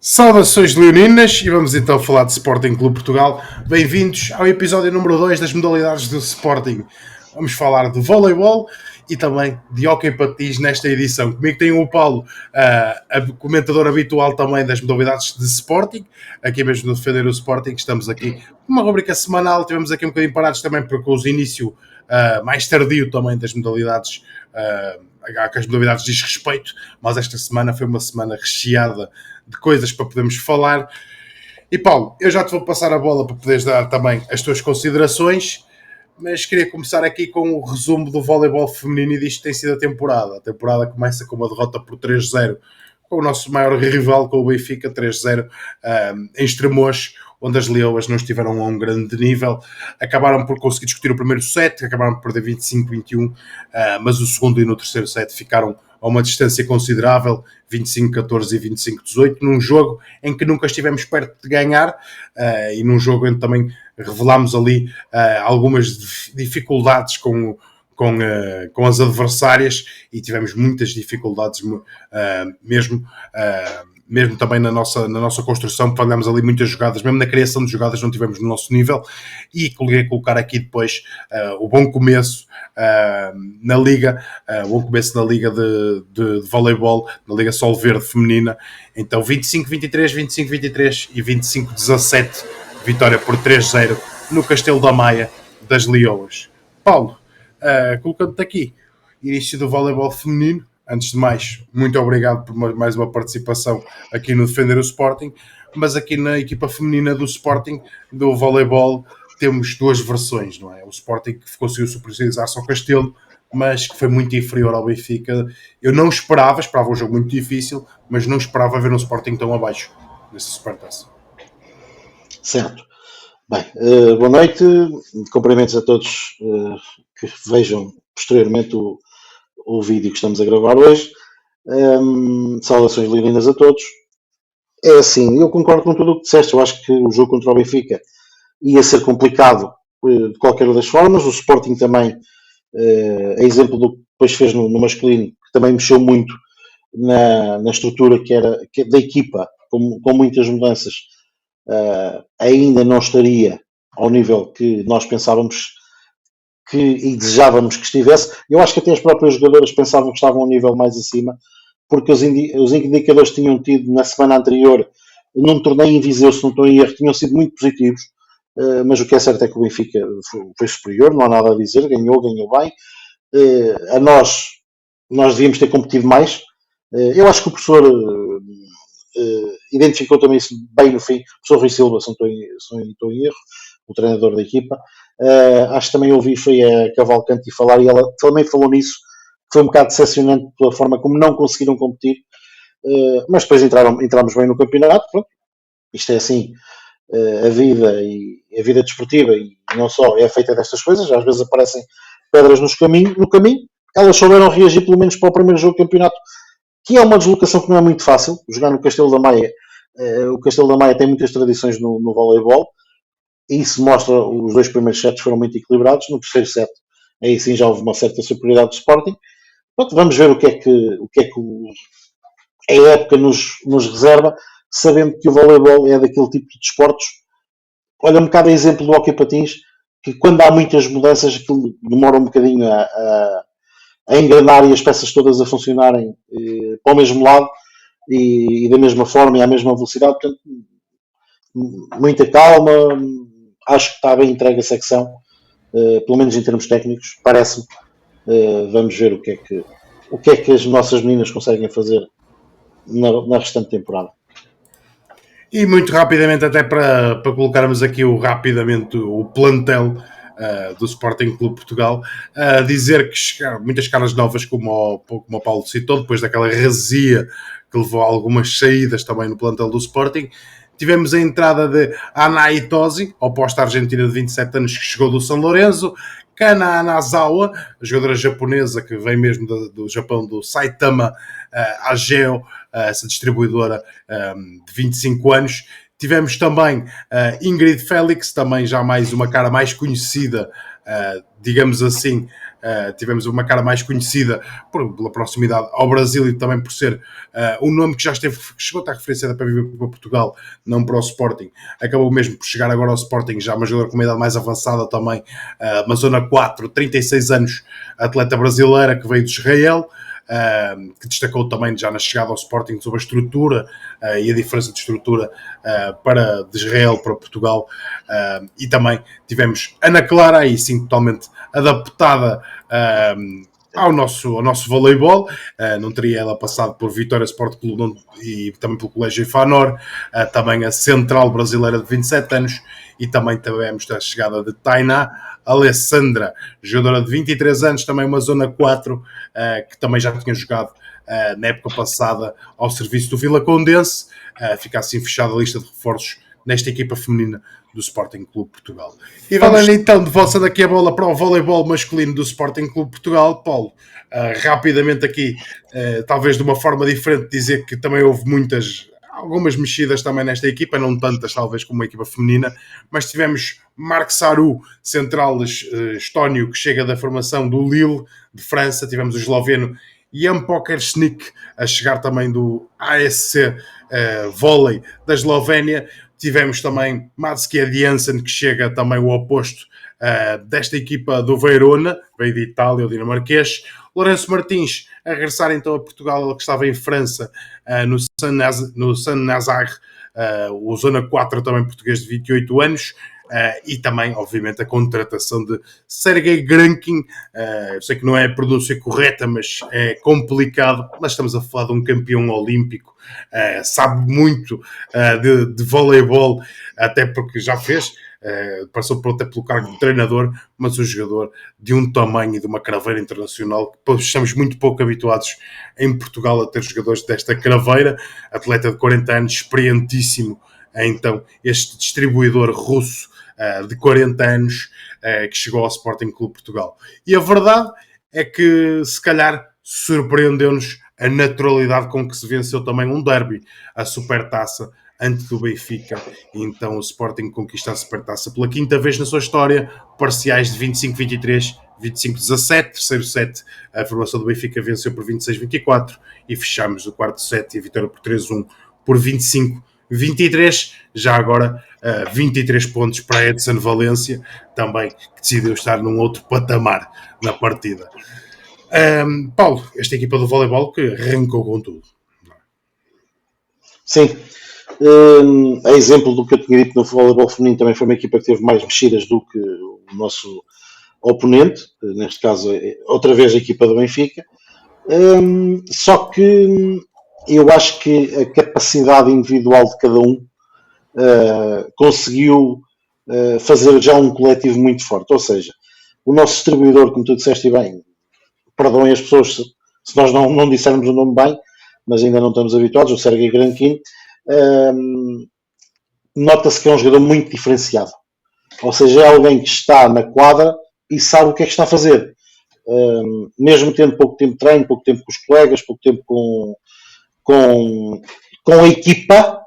Saudações leoninas e vamos então falar de Sporting Clube Portugal. Bem-vindos ao episódio número 2 das modalidades do Sporting. Vamos falar de voleibol e também de hóquei patins nesta edição. Comigo tem o Paulo, comentador habitual também das modalidades de Sporting, aqui mesmo no Defender o Sporting. Estamos aqui uma rubrica semanal, tivemos aqui um bocadinho parados também porque o início mais tardio também das modalidades, que as modalidades diz respeito, mas esta semana foi uma semana recheada de coisas para podermos falar. E Paulo, eu já te vou passar a bola para poderes dar também as tuas considerações, mas queria começar aqui com o resumo do voleibol feminino e disto tem sido a temporada. A temporada começa com uma derrota por 3-0 com o nosso maior rival, com o Benfica, 3-0 em Estremoz, onde as Leoas não estiveram a um grande nível. Acabaram por conseguir discutir o primeiro set, acabaram por perder 25-21, mas o segundo e no terceiro set ficaram a uma distância considerável, 25-14 e 25-18, num jogo em que nunca estivemos perto de ganhar, e num jogo em que também revelámos ali algumas dificuldades com as adversárias e tivemos muitas dificuldades mesmo também na nossa construção, falhamos ali muitas jogadas, mesmo na criação de jogadas não tivemos no nosso nível. E queria colocar aqui depois o bom começo na Liga, de voleibol, na Liga Sol Verde Feminina. Então 25-23, 25-23 e 25-17, vitória por 3-0 no Castelo da Maia das Leoas. Paulo, colocando-te aqui, início do voleibol feminino. Antes de mais, muito obrigado por mais uma participação aqui no Defender o Sporting, mas aqui na equipa feminina do Sporting, do voleibol, temos duas versões, não é? O Sporting que conseguiu superiorizar-se ao Castelo, mas que foi muito inferior ao Benfica. Eu não esperava um jogo muito difícil, mas não esperava ver um Sporting tão abaixo nessa Supertaça. Certo. Bem, boa noite, cumprimentos a todos que vejam posteriormente o vídeo que estamos a gravar hoje. Saudações leoninas a todos. É assim, eu concordo com tudo o que disseste. Eu acho que o jogo contra o Benfica ia ser complicado de qualquer das formas. O Sporting também, a exemplo do que depois fez no masculino, que também mexeu muito na estrutura da equipa, com muitas mudanças, ainda não estaria ao nível que nós pensávamos e desejávamos que estivesse. Eu acho que até as próprias jogadoras pensavam que estavam a um nível mais acima, porque os indicadores que tinham tido na semana anterior, num torneio em Viseu, se não estou em erro, tinham sido muito positivos, mas o que é certo é que o Benfica foi superior, não há nada a dizer, ganhou bem. A nós devíamos ter competido mais. Eu acho que o professor identificou também isso bem no fim, o professor Rui Silva, se não estou em erro, o treinador da equipa. Acho que também ouvi foi a Cavalcante falar, e ela também falou nisso, que foi um bocado decepcionante pela forma como não conseguiram competir, mas depois entramos bem no campeonato. Pronto. Isto é assim, a vida desportiva, e não só, é feita destas coisas. Às vezes aparecem pedras no caminho, elas souberam reagir pelo menos para o primeiro jogo do campeonato, que é uma deslocação que não é muito fácil. Jogar no Castelo da Maia, o Castelo da Maia tem muitas tradições no voleibol, e isso mostra. Os dois primeiros sets foram muito equilibrados. No terceiro set, aí sim já houve uma certa superioridade do Sporting. Pronto, vamos ver o que é que a época nos reserva, sabendo que o voleibol é daquele tipo de desportos. Olha, um bocado a exemplo do hóquei patins, que quando há muitas mudanças, aquilo demora um bocadinho a engrenar e as peças todas a funcionarem para o mesmo lado e da mesma forma e à mesma velocidade. Portanto, muita calma. Acho que está bem entregue a secção, pelo menos em termos técnicos, parece-me. Vamos ver o que é que as nossas meninas conseguem fazer na restante temporada. E muito rapidamente, até para colocarmos aqui rapidamente o plantel do Sporting Clube Portugal, dizer que chegaram muitas caras novas, como o Paulo citou, depois daquela heresia que levou a algumas saídas também no plantel do Sporting. Tivemos a entrada de Ana Itosi, oposta argentina de 27 anos, que chegou do São Lourenço. Kana Anazawa, jogadora japonesa que vem mesmo do Japão, do Saitama Ageo, essa distribuidora de 25 anos. Tivemos também Ingrid Félix, também já mais uma cara mais conhecida, digamos assim, tivemos uma cara mais conhecida pela proximidade ao Brasil e também por ser um nome que já chegou a estar referenciado para vir para Portugal, não para o Sporting. Acabou mesmo por chegar agora ao Sporting, já uma jogadora com uma idade mais avançada também, uma zona 4, 36 anos, atleta brasileira que veio de Israel, que destacou também já na chegada ao Sporting sobre a estrutura e a diferença de estrutura de Israel para Portugal, e também tivemos Ana Clara, aí sim totalmente adaptada ao nosso voleibol. Não teria ela passado por Vitória Sport Clube e também pelo Colégio Ifanor, também a central brasileira de 27 anos, e também tivemos a chegada de Tainá Alessandra, jogadora de 23 anos, também uma zona 4, que também já tinha jogado na época passada ao serviço do Vila Condense. Fica assim fechada a lista de reforços nesta equipa feminina do Sporting Clube Portugal. E falando então de volta daqui a bola para o voleibol masculino do Sporting Clube Portugal, Paulo, rapidamente aqui, talvez de uma forma diferente, dizer que também houve algumas mexidas também nesta equipa, não tantas talvez como a equipa feminina, mas tivemos Marc Sarru, central estónio, que chega da formação do Lille, de França. Tivemos o esloveno Jan Pokersnik, a chegar também do ASC Volley da Eslovénia. Tivemos também Matskia Jansen, que chega também o oposto desta equipa do Verona, veio de Itália, o dinamarquês. Lourenço Martins a regressar então a Portugal, ele que estava em França, no Saint-Nazaire, o Zona 4 também português de 28 anos, e também, obviamente, a contratação de Sergei Grankin. Eu sei que não é a pronúncia correta, mas é complicado, mas estamos a falar de um campeão olímpico, sabe muito de voleibol, até porque já fez, passou até pelo cargo de treinador, mas um jogador de um tamanho e de uma craveira internacional que estamos muito pouco habituados em Portugal a ter jogadores desta craveira. Atleta de 40 anos, experientíssimo, então este distribuidor russo de 40 anos que chegou ao Sporting Clube Portugal. E a verdade é que se calhar surpreendeu-nos a naturalidade com que se venceu também um derby, a Supertaça, antes do Benfica. E então o Sporting conquista a Supertaça pela quinta vez na sua história, parciais de 25-23, 25-17, terceiro set a formação do Benfica venceu por 26-24 e fechamos o quarto set e a vitória por 3-1 por 25-23, já agora 23 pontos para Edson Valência, também que decidiu estar num outro patamar na partida. Paulo, esta equipa do voleibol que arrancou com tudo. Sim, a exemplo do que eu tinha dito no voleibol feminino, também foi uma equipa que teve mais mexidas do que o nosso oponente, neste caso outra vez a equipa do Benfica, só que eu acho que a capacidade individual de cada um conseguiu fazer já um coletivo muito forte. Ou seja, o nosso distribuidor, como tu disseste bem, perdoem as pessoas se nós não dissermos o nome bem, mas ainda não estamos habituados, o Sergei Grankin, nota-se que é um jogador muito diferenciado. Ou seja, é alguém que está na quadra e sabe o que é que está a fazer. Mesmo tendo pouco tempo de treino, pouco tempo com os colegas, pouco tempo com a equipa,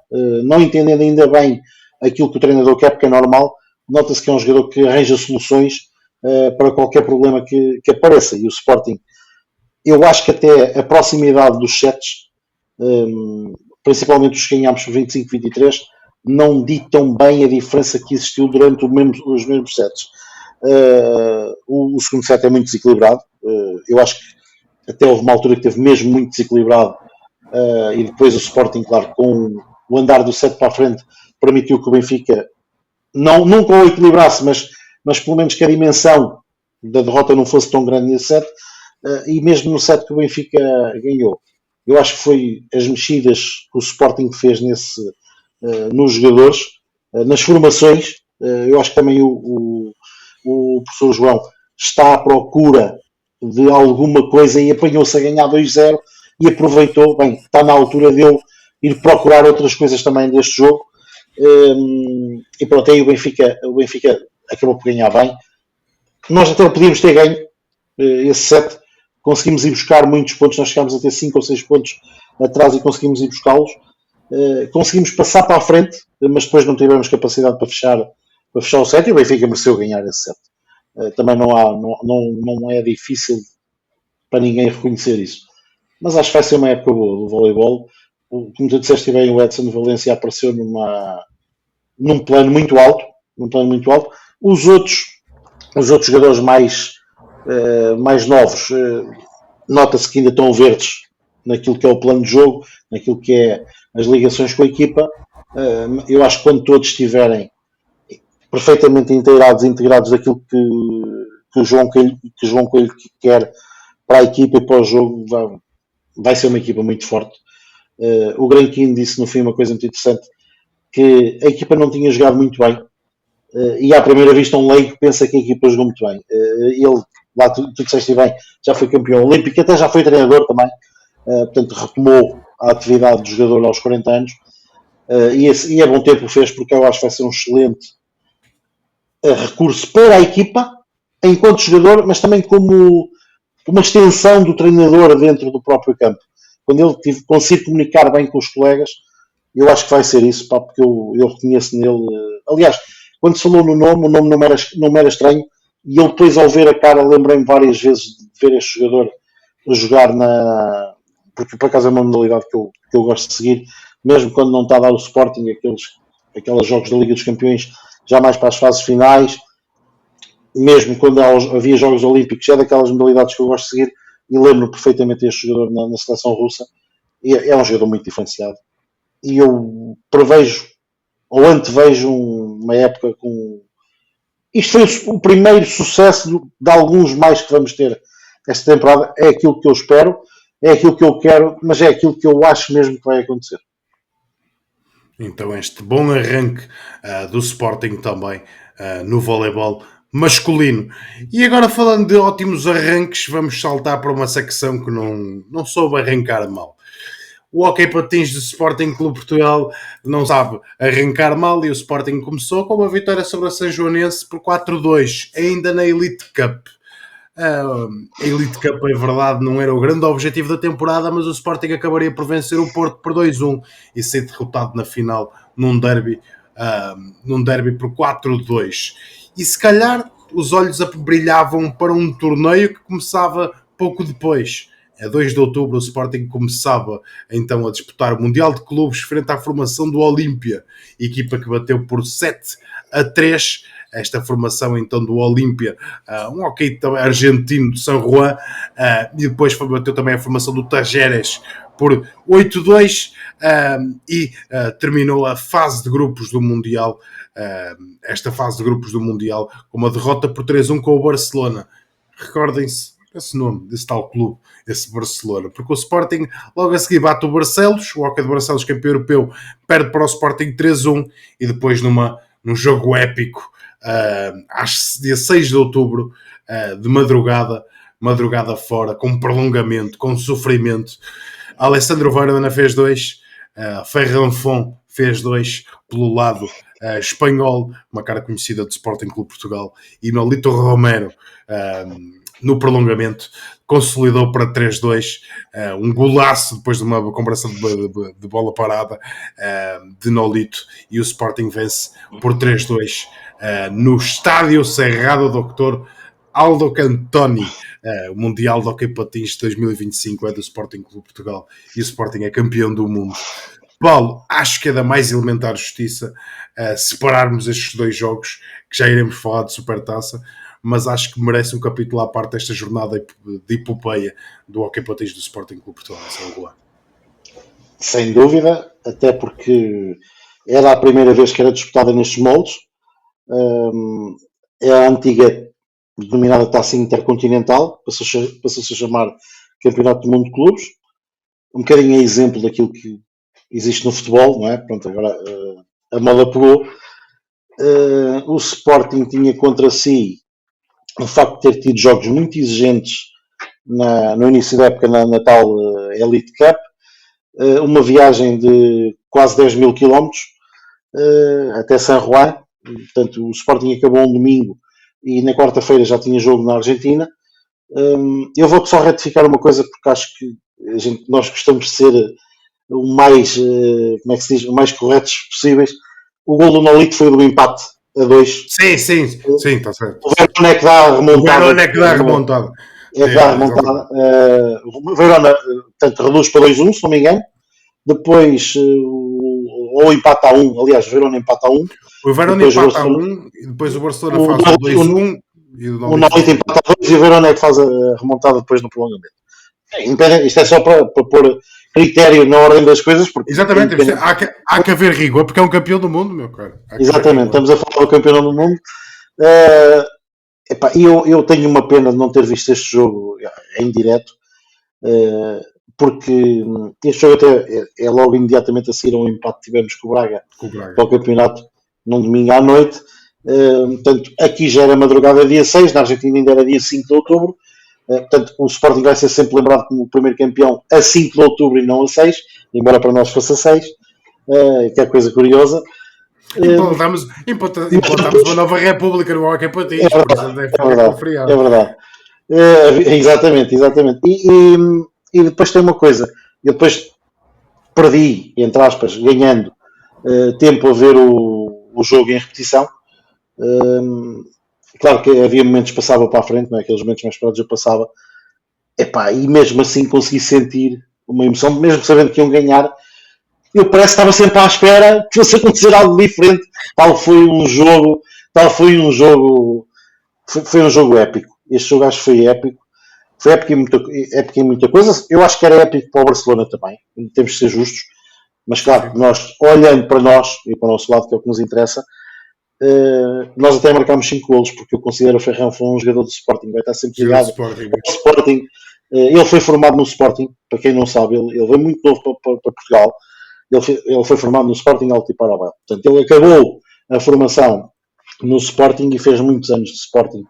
não entendendo ainda bem aquilo que o treinador quer, porque é normal, nota-se que é um jogador que arranja soluções para qualquer problema que apareça. E o Sporting, eu acho que até a proximidade dos sets, principalmente os que ganhámos por 25-23, não ditam bem a diferença que existiu durante os mesmos sets. O segundo set é muito desequilibrado. Eu acho que até houve uma altura que esteve mesmo muito desequilibrado, e depois o Sporting, claro, com o andar do set para a frente, permitiu que o Benfica nunca o equilibrasse, mas pelo menos que a dimensão da derrota não fosse tão grande nesse set, e mesmo no set que o Benfica ganhou. Eu acho que foi as mexidas que o Sporting fez nos jogadores, nas formações. Eu acho que também o professor João está à procura de alguma coisa e apanhou-se a ganhar 2-0 e aproveitou. Bem, está na altura de eu ir procurar outras coisas também deste jogo. E pronto, aí o Benfica acabou por ganhar bem. Nós até podíamos ter ganho esse set, conseguimos ir buscar muitos pontos, nós chegámos a ter 5 ou 6 pontos atrás e conseguimos ir buscá-los. Conseguimos passar para a frente, mas depois não tivemos capacidade para fechar o set, e o Benfica mereceu ganhar esse set. também não é difícil para ninguém reconhecer isso. Mas acho que vai ser uma época boa do voleibol. Como tu disseste bem, o Edson Valência apareceu num plano muito alto. Os outros jogadores mais novos, nota-se que ainda estão verdes naquilo que é o plano de jogo, naquilo que é as ligações com a equipa. Eu acho que quando todos estiverem perfeitamente integrados daquilo que o João Coelho quer para a equipa e para o jogo, vai ser uma equipa muito forte. O Granquinho disse no fim uma coisa muito interessante, que a equipa não tinha jogado muito bem, e à primeira vista um leigo pensa que a equipa jogou muito bem. Ele, lá tu disseste bem, já foi campeão olímpico, até já foi treinador também, portanto retomou a atividade de jogador aos 40 anos, e é bom tempo o fez, porque eu acho que vai ser um excelente recurso para a equipa, enquanto jogador, mas também como uma extensão do treinador dentro do próprio campo. Quando ele conseguir comunicar bem com os colegas, eu acho que vai ser isso, pá, porque eu reconheço nele. Aliás, quando se falou no nome, o nome não me era estranho, e eu depois, ao ver a cara, lembrei-me várias vezes de ver este jogador a jogar porque por acaso é uma modalidade que eu gosto de seguir, mesmo quando não está a dar o Sporting, aqueles jogos da Liga dos Campeões, já mais para as fases finais, mesmo quando havia Jogos Olímpicos, é daquelas modalidades que eu gosto de seguir, e lembro perfeitamente este jogador na seleção russa, e é um jogador muito diferenciado. E eu prevejo, ou antevejo, uma época com... Isto foi o primeiro sucesso de alguns mais que vamos ter esta temporada. É aquilo que eu espero, é aquilo que eu quero, mas é aquilo que eu acho mesmo que vai acontecer. Então este bom arranque do Sporting também no voleibol masculino. E agora, falando de ótimos arranques, vamos saltar para uma secção que não soube arrancar mal. O Hockey Patins do Sporting Clube Portugal não sabe arrancar mal, e o Sporting começou com uma vitória sobre a São Joanense por 4-2, ainda na Elite Cup. A Elite Cup, é verdade, não era o grande objetivo da temporada, mas o Sporting acabaria por vencer o Porto por 2-1 e ser derrotado na final num derby por 4-2. E se calhar os olhos brilhavam para um torneio que começava pouco depois. A 2 de outubro o Sporting começava então a disputar o Mundial de Clubes frente à formação do Olímpia, equipa que bateu por 7-3 esta formação então do Olímpia, um hockey argentino de San Juan, e depois bateu também a formação do Tajeres por 8-2, e terminou a fase de grupos do Mundial, esta fase de grupos do Mundial, com uma derrota por 3-1 com o Barcelona. Recordem-se esse nome, desse tal clube, esse Barcelona, porque o Sporting logo a seguir bate o Barcelos, o Hockey de Barcelos, campeão europeu, perde para o Sporting 3-1, e depois num jogo épico, dia 6 de outubro, de madrugada fora, com prolongamento, com sofrimento, Alessandro Varona fez 2, Ferranfon fez 2 pelo lado espanhol, uma cara conhecida do Sporting Clube Portugal, e Nolito Romero, no prolongamento, consolidou para 3-2, um golaço depois de uma conversão de bola parada de Nolito, e o Sporting vence por 3-2 no Estádio Cerrado Dr. Aldo Cantoni. O Mundial de Hockey Patins de 2025 é do Sporting Clube Portugal, e o Sporting é campeão do mundo. Paulo, acho que é da mais elementar justiça separarmos estes dois jogos, que já iremos falar de Supertaça, mas acho que merece um capítulo à parte desta jornada de epopeia do Hockey Patins do Sporting Clube Portugal. Sem dúvida, até porque era a primeira vez que era disputada nestes moldes. É a antiga denominada Taça Intercontinental, passou-se a chamar Campeonato do Mundo de Clubes, um bocadinho a exemplo daquilo que existe no futebol, não é? Pronto, agora a moda pegou. O Sporting tinha contra si o facto de ter tido jogos muito exigentes no início da época na tal Elite Cup, uma viagem de quase 10 mil quilómetros até San Juan. Portanto, o Sporting acabou um domingo e na quarta-feira já tinha jogo na Argentina. Eu vou só retificar uma coisa, porque acho que nós gostamos de ser o mais, como é que se diz, o mais corretos possíveis. O gol do Nolito foi do empate a 2. Sim, está certo. O Verona é que dá a remontada. O Verona é que dá a remontada. É que dá a remontada. O Verona, portanto, reduz para 2-1, se não me engano. Depois, ou empata a 1. Aliás, o Verona empata a 1. O Verona empata a 1 e depois o Barcelona faz o 2-1 e o Nolito empata a 2 e o Verona é que faz a remontada depois no prolongamento. Isto é só para pôr critério na ordem das coisas. Porque exatamente, há que haver rigor, porque é um campeão do mundo, meu caro. Exatamente, estamos a falar do campeão do mundo. Eu tenho uma pena de não ter visto este jogo em direto, porque este jogo até é logo imediatamente a seguir a um empate que tivemos com o Braga para o campeonato num domingo à noite. Portanto, aqui já era madrugada dia 6, na Argentina ainda era dia 5 de outubro. Portanto, o Sporting vai ser sempre lembrado como o primeiro campeão a 5 de outubro e não a 6, embora para nós fosse a 6, que é coisa curiosa. Implantamos uma nova república no Hockey Patins. É verdade. Exatamente. E depois tem uma coisa. Eu depois perdi, entre aspas, ganhando tempo a ver o jogo em repetição. Claro que havia momentos que passava para a frente, não é? Aqueles momentos mais esperados eu passava. E mesmo assim consegui sentir uma emoção, mesmo sabendo que iam ganhar. Eu parece que estava sempre à espera que fosse acontecer algo diferente. Foi um jogo épico. Este jogo acho que foi épico. Foi épico em muita coisa. Eu acho que era épico para o Barcelona também. Temos de ser justos. Mas claro, nós, olhando para nós e para o nosso lado, que é o que nos interessa, nós até marcámos 5 golos, porque eu considero o Ferrão foi um jogador do Sporting. Vai estar sempre ligado ao Sporting. Ele foi formado no Sporting, para quem não sabe. Ele veio muito novo para Portugal. Ele foi formado no Sporting Altipará. Portanto, ele acabou a formação no Sporting e fez muitos anos de Sporting.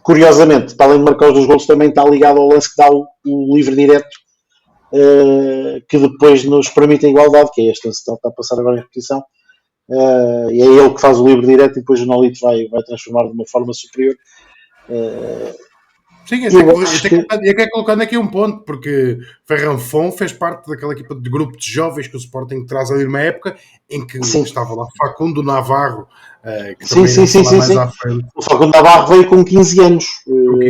Curiosamente, para além de marcar os 2 golos, também está ligado ao lance que dá o livre direto, que depois nos permite a igualdade, que é este lance que está a passar agora em repetição. E é ele que faz o livre direto e depois o Nolito vai transformar de uma forma superior. Sim, eu quero colocando aqui um ponto, porque Ferrão Fon fez parte daquela equipa de grupo de jovens que o Sporting traz ali numa época em que estava lá Facundo Navarro, que também mais à frente. O Facundo Navarro veio com 15 anos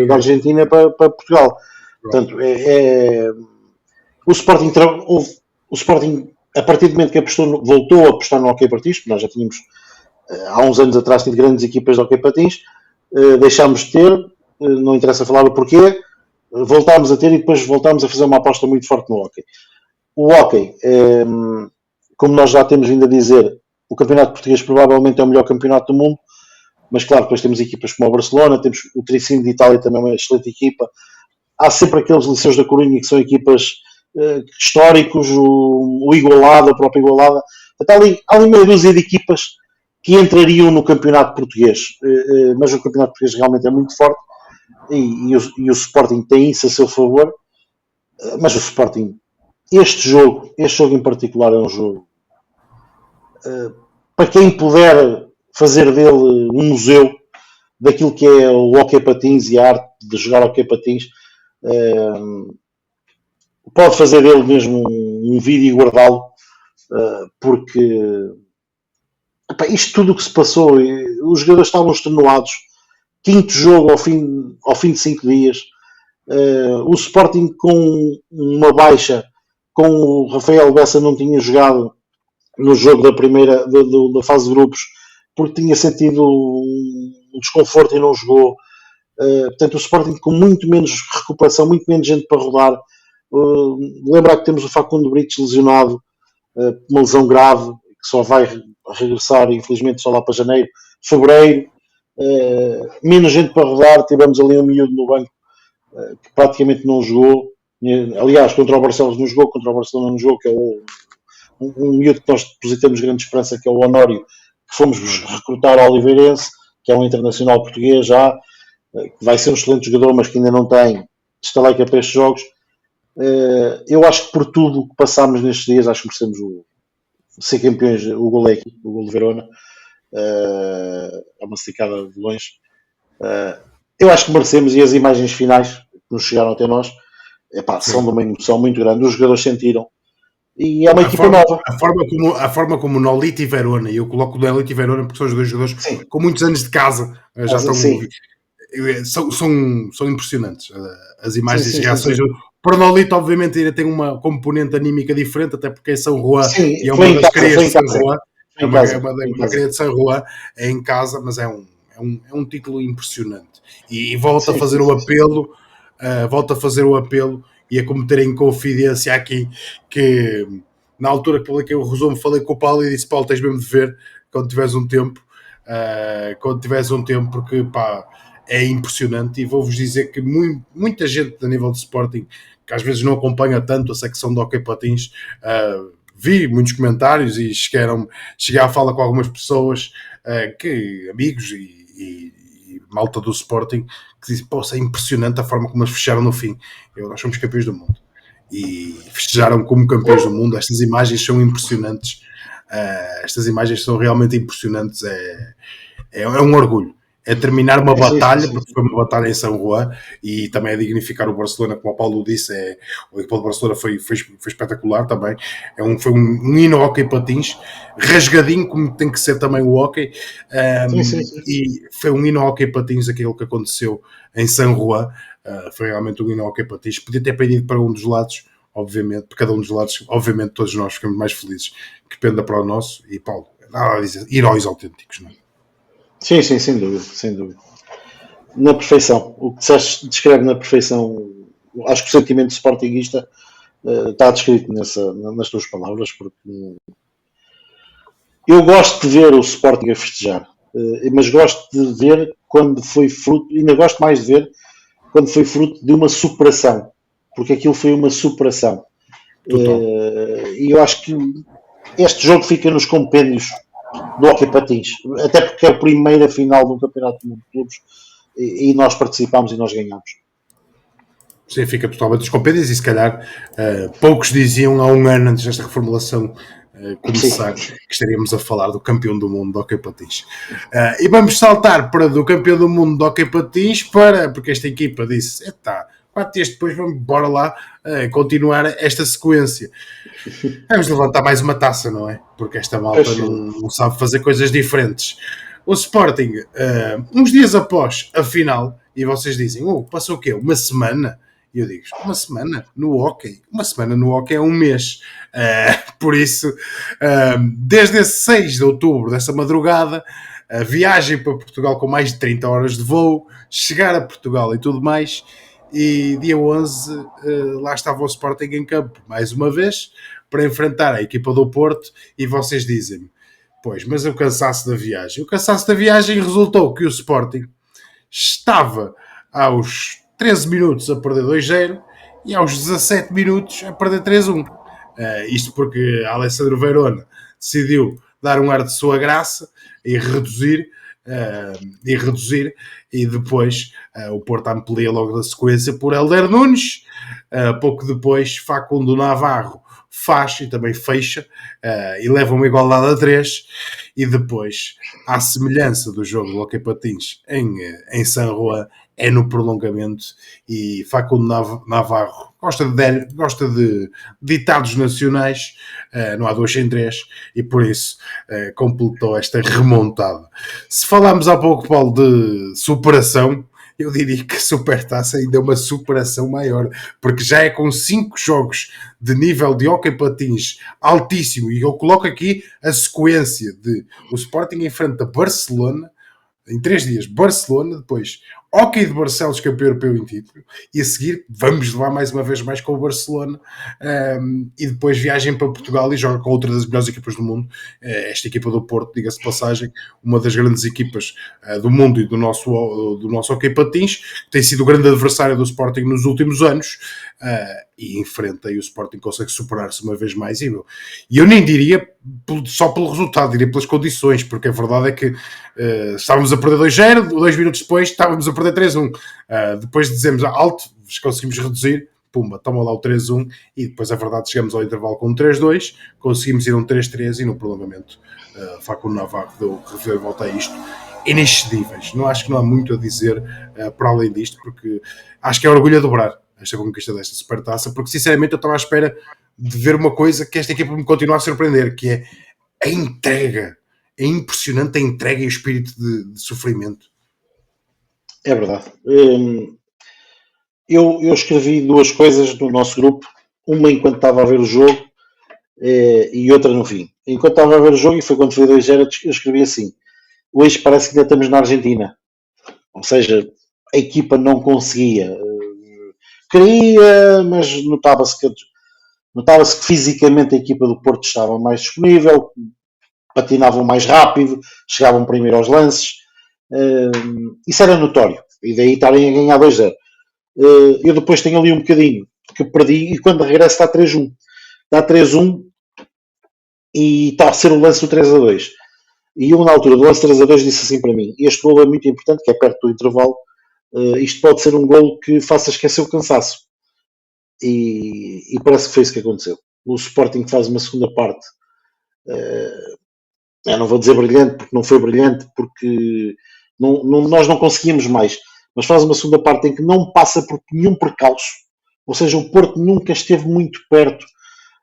da Argentina para Portugal. Portanto, o Sporting, a partir do momento que voltou a apostar no hockey patins, nós já tínhamos há uns anos atrás tido grandes equipas de hockey patins, deixámos de ter. Não interessa falar o porquê, voltámos a ter e depois voltámos a fazer uma aposta muito forte no hockey. O hockey, como nós já temos vindo a dizer, o campeonato português provavelmente é o melhor campeonato do mundo, mas claro, depois temos equipas como o Barcelona, temos o Tricino de Itália também, uma excelente equipa. Há sempre aqueles Liceus da Corunha que são equipas históricos, o Igualada, o próprio Igualada. Há ali meia dúzia de equipas que entrariam no campeonato português, mas o campeonato português realmente é muito forte. E o Sporting tem isso a seu favor, mas o Sporting, este jogo em particular é um jogo para quem puder fazer dele um museu daquilo que é o hockey patins e a arte de jogar hockey patins, pode fazer dele mesmo um vídeo e guardá-lo, porque isto tudo o que se passou, os jogadores estavam extenuados. 5º jogo ao fim de 5 dias. O Sporting com uma baixa, com o Rafael Bessa não tinha jogado no jogo da fase de grupos, porque tinha sentido um desconforto e não jogou. Portanto, o Sporting com muito menos recuperação, muito menos gente para rodar. Lembrar que temos o Facundo Brites lesionado, uma lesão grave, que só vai regressar, infelizmente, só lá para janeiro, fevereiro. Menos gente para rodar, tivemos ali um miúdo no banco que praticamente não jogou. Aliás, contra o Barcelos não jogou, contra o Barcelona não jogou, que é um miúdo que nós depositamos grande esperança, que é o Honório, que fomos recrutar ao Oliveirense, que é um internacional português já, que vai ser um excelente jogador, mas que ainda não tem estaleca para estes jogos. Eu acho que por tudo o que passámos nestes dias, acho que merecemos ser campeões. O gol é aqui, o gol de Verona. É uma secada de longe. Eu acho que merecemos, e as imagens finais que nos chegaram até nós são de uma emoção muito grande. Os jogadores sentiram E é uma equipa nova. A forma como Nolito e Verona, e eu coloco o Nolito e Verona porque são os dois jogadores com muitos anos de casa, já estão. São impressionantes as imagens e reações. Para o Nolito, obviamente, ainda tem uma componente anímica diferente, até porque é São Juan e é uma das crias de São Juan. É uma cria de São Juan, é em casa, mas é um título impressionante. E volta a fazer o apelo, e a cometer em confidência aqui que na altura que publiquei o resumo falei com o Paulo e disse: Paulo, tens mesmo de ver quando tiveres um tempo, porque pá, é impressionante. E vou-vos dizer que muita gente a nível de Sporting, que às vezes não acompanha tanto a secção de Hockey Patins, vi muitos comentários e cheguei à fala com algumas pessoas, amigos e malta do Sporting, que dizem: pô, é impressionante a forma como eles fecharam no fim. Nós somos campeões do mundo. E festejaram como campeões do mundo. Estas imagens são impressionantes. Estas imagens são realmente impressionantes. É um orgulho. É terminar uma batalha, porque foi uma batalha em São Juan, e também é dignificar o Barcelona, como o Paulo disse. O equipa do Barcelona foi espetacular também. Foi um hino hockey patins, rasgadinho, como tem que ser também o hockey. E foi um hino hockey patins aquilo que aconteceu em São Juan. Foi realmente um hino hockey patins. Podia ter pedido para um dos lados, obviamente, para cada um dos lados, obviamente todos nós ficamos mais felizes que penda para o nosso. E Paulo, nada a dizer, heróis autênticos, não é? Sim, sem dúvida. Na perfeição. O que disseste descreve na perfeição. Acho que o sentimento sportinguista está descrito nas tuas palavras, porque eu gosto de ver o Sporting a festejar, mas gosto de ver quando foi fruto, ainda gosto mais de ver quando foi fruto de uma superação, porque aquilo foi uma superação. E eu acho que este jogo fica nos compêndios do Hockey Patins, até porque é a primeira final do Campeonato do Mundo de Clubes e nós participámos e nós ganhamos. Sim, fica totalmente nos compêndios, e se calhar poucos diziam há um ano antes desta reformulação começar que estaríamos a falar do campeão do mundo de Hockey Patins. E vamos saltar para do campeão do mundo de Hockey Patins porque esta equipa disse: 4 dias depois vamos embora lá continuar esta sequência. Vamos levantar mais uma taça, não é? Porque esta malta não sabe fazer coisas diferentes. O Sporting, uns dias após a final, e vocês dizem: passou o quê? Uma semana? E eu digo: uma semana no hockey? Uma semana no hockey é um mês. Por isso, desde esse 6 de outubro, dessa madrugada, a viagem para Portugal com mais de 30 horas de voo, chegar a Portugal e tudo mais, e dia 11 lá estava o Sporting em campo, mais uma vez, para enfrentar a equipa do Porto, e vocês dizem-me: pois, mas o cansaço da viagem. O cansaço da viagem resultou que o Sporting estava aos 13 minutos a perder 2-0 e aos 17 minutos a perder 3-1. Isto porque Alessandro Verona decidiu dar um ar de sua graça e reduzir, e depois o Porto amplia logo da sequência por Hélder Nunes. Pouco depois, Facundo Navarro faz e também fecha e leva uma igualdade a 3, e depois, à semelhança do jogo do Hockey Patins em San Juan, é no prolongamento, e Facundo Navarro gosta de ditados nacionais, não há 2 sem 3, e por isso completou esta remontada. Se falámos há pouco, Paulo, de superação, eu diria que a Supertaça ainda é uma superação maior, porque já é com 5 jogos de nível de Hockey Patins altíssimo, e eu coloco aqui a sequência de o Sporting enfrenta Barcelona em 3 dias, Barcelona, depois Hockey de Barcelos, campeão europeu em título, e a seguir vamos levar mais uma vez mais com o Barcelona, e depois viagem para Portugal e joga com outra das melhores equipas do mundo, esta equipa do Porto, diga-se de passagem, uma das grandes equipas do mundo e do nosso Hockey Patins, que tem sido o grande adversário do Sporting nos últimos anos, e enfrenta, e o Sporting consegue superar-se uma vez mais, e eu nem diria só pelo resultado, diria pelas condições, porque a verdade é que estávamos a perder 2-0, 2 minutos depois estávamos a perder 3-1, depois dizemos alto, conseguimos reduzir, pumba, toma lá o 3-1, e depois a verdade chegamos ao intervalo com um 3-2, conseguimos ir um 3-3, e no prolongamento Facundo Navarro deu volta a isto. Inexcedíveis, acho que não há muito a dizer para além disto, porque acho que é orgulho a dobrar esta conquista desta Supertaça, porque sinceramente eu estava à espera de ver uma coisa que esta equipa me continua a surpreender, que é a entrega. É impressionante a entrega e o espírito de sofrimento. É verdade. Eu escrevi duas coisas no nosso grupo, uma enquanto estava a ver o jogo e outra no fim. Enquanto estava a ver o jogo, e foi quando foi 2-0, eu escrevi assim: hoje parece que ainda estamos na Argentina. Ou seja, a equipa não conseguia. Queria, mas notava-se que fisicamente a equipa do Porto estava mais disponível, patinavam mais rápido, chegavam primeiro aos lances. Isso era notório. E daí estarem a ganhar 2-0. Eu depois tenho ali um bocadinho que perdi, e quando regresso está 3-1. Está 3-1 e está a ser o lance do 3-2. E eu, na altura do lance 3-2, disse assim para mim: este golo é muito importante, que é perto do intervalo. Isto pode ser um golo que faça esquecer o cansaço. E parece que foi isso que aconteceu. O Sporting faz uma segunda parte, eu não vou dizer brilhante, porque não foi brilhante, porque nós não conseguimos mais, mas faz uma segunda parte em que não passa por nenhum percalço, ou seja, o Porto nunca esteve muito perto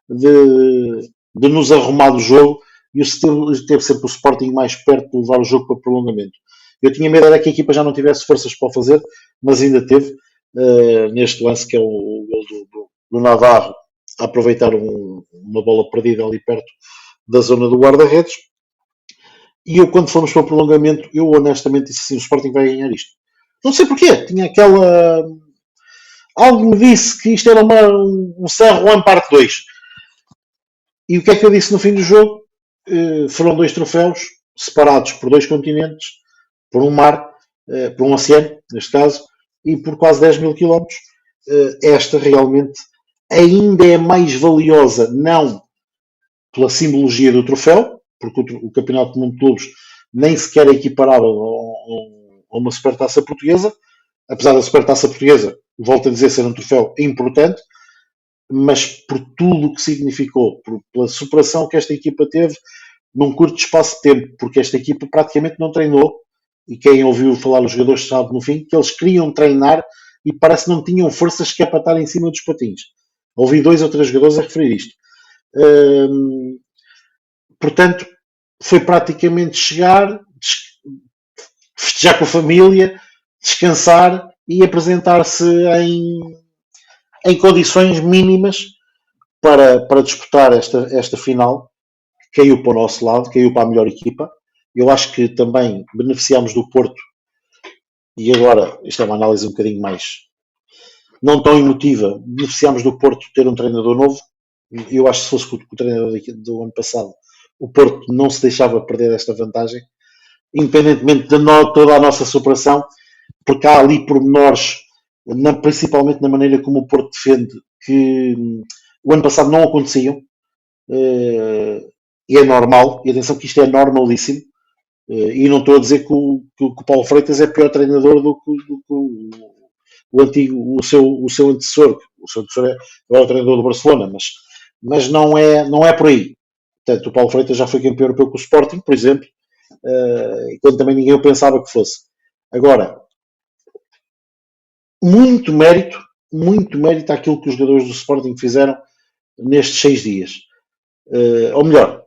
de nos arrumar do jogo, e esteve sempre o Sporting mais perto de levar o jogo para prolongamento. Eu tinha medo era que a equipa já não tivesse forças para o fazer, mas ainda teve, neste lance que é o gol do Navarro, a aproveitar uma bola perdida ali perto da zona do guarda-redes. E eu, quando fomos para o prolongamento, eu honestamente disse assim: o Sporting vai ganhar isto. Não sei porquê, tinha aquela... Algo me disse que isto era um San Juan parte 2. E o que é que eu disse no fim do jogo? Foram 2 troféus separados por 2 continentes, por um mar, por um oceano, neste caso, e por quase 10 mil quilómetros. Esta realmente ainda é mais valiosa, não pela simbologia do troféu, porque o Campeonato do Mundo de Clubes nem sequer é equiparável a uma supertaça portuguesa, apesar da supertaça portuguesa, volto a dizer, ser um troféu importante, mas por tudo o que significou, pela superação que esta equipa teve num curto espaço de tempo, porque esta equipa praticamente não treinou, e quem ouviu falar os jogadores sabe no fim, que eles queriam treinar e parece que não tinham forças que é para estar em cima dos patins. Ouvi 2 ou 3 jogadores a referir isto. Portanto, foi praticamente chegar, festejar com a família, descansar e apresentar-se em condições mínimas para disputar esta final. Caiu para o nosso lado, caiu para a melhor equipa. Eu acho que também beneficiámos do Porto, e agora, isto é uma análise um bocadinho mais não tão emotiva, beneficiámos do Porto ter um treinador novo. Eu acho que se fosse com o treinador do ano passado, o Porto não se deixava perder esta vantagem, independentemente de toda a nossa superação, porque há ali pormenores, principalmente na maneira como o Porto defende, que o ano passado não aconteciam, e é normal, e atenção que isto é normalíssimo, e não estou a dizer que o Paulo Freitas é pior treinador do que o antigo, o seu antecessor. O seu antecessor é o treinador do Barcelona, mas não é por aí. Portanto, o Paulo Freitas já foi campeão europeu com o Sporting, por exemplo, quando também ninguém o pensava que fosse. Agora, muito mérito àquilo que os jogadores do Sporting fizeram nestes 6 dias. Ou melhor,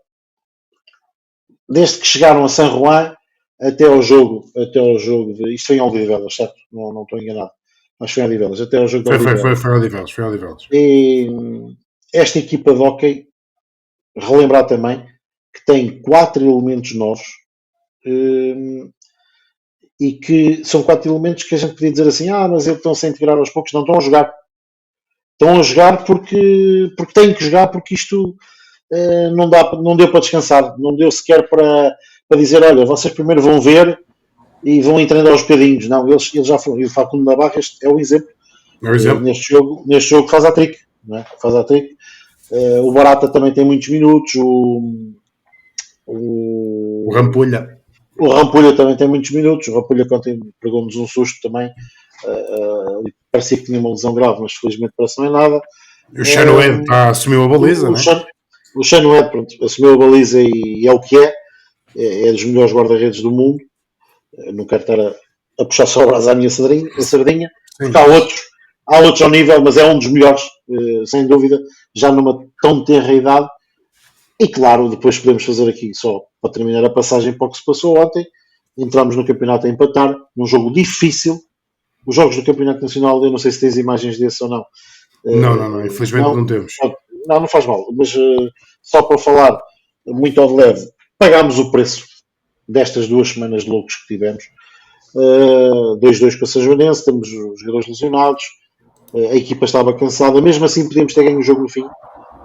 desde que chegaram a San Juan até ao jogo isto foi em Odivelas, certo? Não estou enganado. Mas foi em Odivelas, até ao jogo de Odivelas. Foi Odivelas. E esta equipa de hóquei, relembrar também que tem 4 elementos novos, e que são 4 elementos que a gente podia dizer assim: mas eles estão-se a integrar aos poucos. Não, estão a jogar. Estão a jogar porque têm que jogar, porque isto não deu para descansar. Não deu sequer para dizer: olha, vocês primeiro vão ver e vão entrando aos bocadinhos. Não, eles já foram. E o Facundo da Barra, este é o exemplo. Neste jogo faz a trick. Não é? Faz a trick. O Barata também tem muitos minutos. O Rampulha. O Rampulha também tem muitos minutos. O Rampulha pegou-nos um susto também. Parecia que tinha uma lesão grave, mas felizmente parece que não é nada. O Chanoed assumiu a baliza, não é? O Chanoed, pronto, assumiu a baliza e é o que é. É dos melhores guarda-redes do mundo. Não quero estar a puxar só o braço à minha sardinha. Porque há outros ao nível, mas é um dos melhores, sem dúvida. Já numa tão tenra idade. E claro, depois podemos fazer aqui, só para terminar a passagem para o que se passou ontem, entramos no campeonato a empatar, num jogo difícil. Os jogos do Campeonato Nacional, eu não sei se tens imagens desse ou não. Não, infelizmente não temos. Não faz mal, mas só para falar muito ao de leve, pagámos o preço destas 2 semanas de loucos que tivemos. 2-2 com a São Joanense, temos os jogadores lesionados, a equipa estava cansada, mesmo assim podíamos ter ganho o jogo no fim.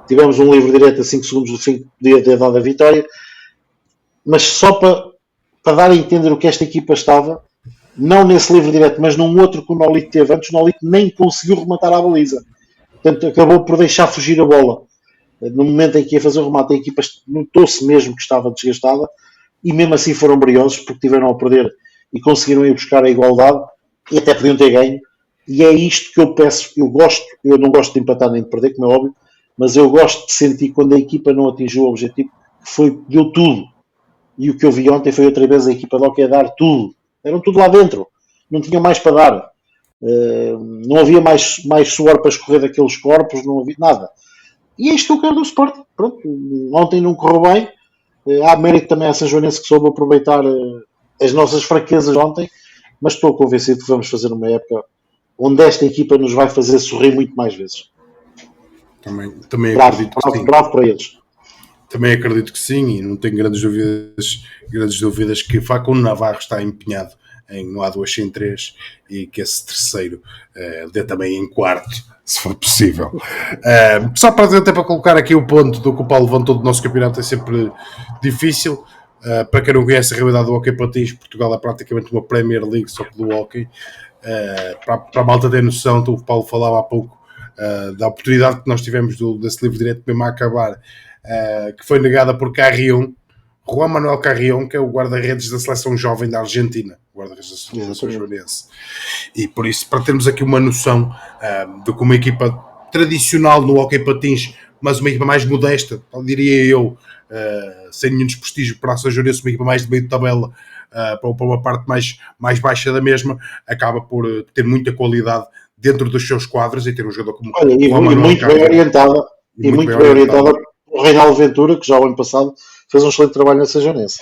Tivemos um livre direto a 5 segundos do fim que podia ter dado a vitória, mas só para dar a entender o que esta equipa estava, não nesse livre direto, mas num outro que o Nolito teve antes, o Nolito nem conseguiu rematar a baliza. Portanto, acabou por deixar fugir a bola. No momento em que ia fazer o remate, a equipa notou-se mesmo que estava desgastada e mesmo assim foram briosos porque tiveram a perder e conseguiram ir buscar a igualdade e até podiam ter ganho. E é isto que eu peço. Eu não gosto de empatar nem de perder, como é óbvio, mas eu gosto de sentir quando a equipa não atingiu o objetivo, que deu tudo. E o que eu vi ontem foi outra vez a equipa do Hockey a dar tudo. Eram tudo lá dentro. Não tinham mais para dar. Não havia mais suor para escorrer daqueles corpos, não havia nada. E é isto que eu quero do Sporting. Pronto, ontem não correu bem. Há mérito também a São Joanense que soube aproveitar as nossas fraquezas ontem, mas estou convencido que vamos fazer uma época onde esta equipa nos vai fazer sorrir muito mais vezes. Também acredito que sim. Bravo para eles. Também acredito que sim, e não tenho grandes dúvidas que Facundo Navarro está empenhado em não há 2 sem 3 e que esse terceiro dê também em quarto, se for possível. Só para colocar aqui o ponto do que o Paulo levantou do nosso campeonato, é sempre difícil. Para quem não conhece a realidade do Hockey Patins, Portugal é praticamente uma Premier League só que do Hockey. Para a malta ter noção, o Paulo falava há pouco da oportunidade que nós tivemos desse livre direto mesmo a acabar, que foi negada por Carrion, Juan Manuel Carrion, que é o guarda-redes da seleção jovem da Argentina, guarda-redes da seleção joanense. E por isso, para termos aqui uma noção de como uma equipa tradicional no Hockey Patins, mas uma equipa mais modesta, diria eu, sem nenhum desprestígio para a São Joanense, uma equipa mais de meio de tabela, para uma parte mais baixa da mesma, acaba por ter muita qualidade dentro dos seus quadros e ter um jogador como muito bem orientada o Reinaldo Ventura, que já o ano passado fez um excelente trabalho na São Joanense.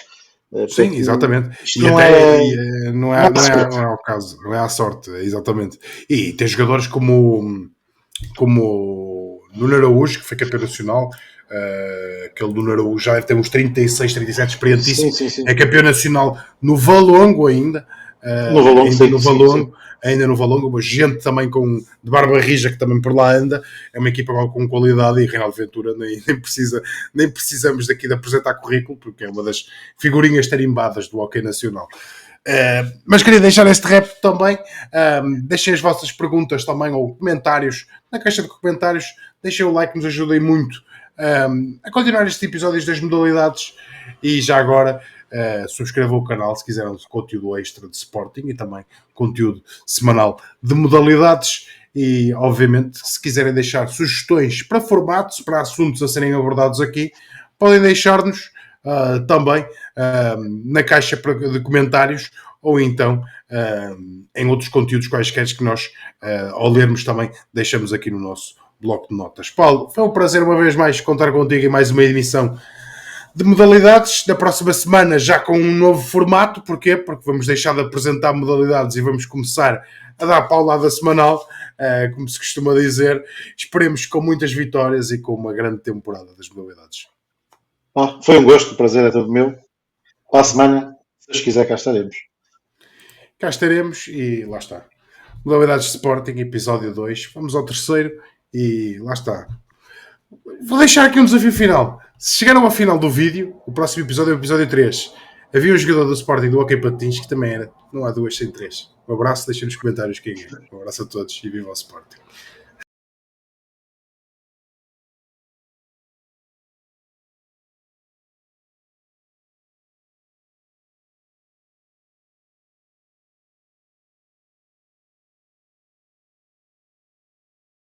Sim, exatamente. E não é o caso, não é à sorte, exatamente. E tem jogadores como Nuno Araújo, que foi campeão nacional, aquele do Nuno Araújo já deve ter uns 36, 37, experientíssimo. Sim. É campeão nacional no Valongo ainda. Ainda no Valongo, mas gente também de barba rija que também por lá anda, é uma equipa com qualidade, e Reinaldo Ventura nem precisamos daqui de apresentar currículo, porque é uma das figurinhas tarimbadas do hockey nacional. Mas queria deixar este rap também. Deixem as vossas perguntas também ou comentários na caixa de comentários, deixem o like, nos ajudem muito a continuar estes episódios das modalidades. E já agora subscrevam o canal se quiserem conteúdo extra de Sporting e também conteúdo semanal de modalidades. E obviamente, se quiserem deixar sugestões para formatos, para assuntos a serem abordados aqui, podem deixar-nos também na caixa de comentários, ou então em outros conteúdos quaisquer que nós, ao lermos, também deixamos aqui no nosso bloco de notas. Paulo, foi um prazer uma vez mais contar contigo em mais uma emissão de modalidades. Na próxima semana já com um novo formato. Porquê? Porque vamos deixar de apresentar modalidades e vamos começar a dar paulada semanal, como se costuma dizer. Esperemos com muitas vitórias e com uma grande temporada das modalidades. Foi um gosto, o prazer é todo meu. Para a semana, se Deus quiser, cá estaremos. Cá estaremos e lá está. Modalidades de Sporting, episódio 2. Vamos ao terceiro e lá está. Vou deixar aqui um desafio final. Se chegaram ao final do vídeo, o próximo episódio é o episódio 3. Havia um jogador do Sporting do Hockey Patins que também era. Não há 2 sem 3. Um abraço, deixem nos comentários quem é. Um abraço a todos e viva o Sporting.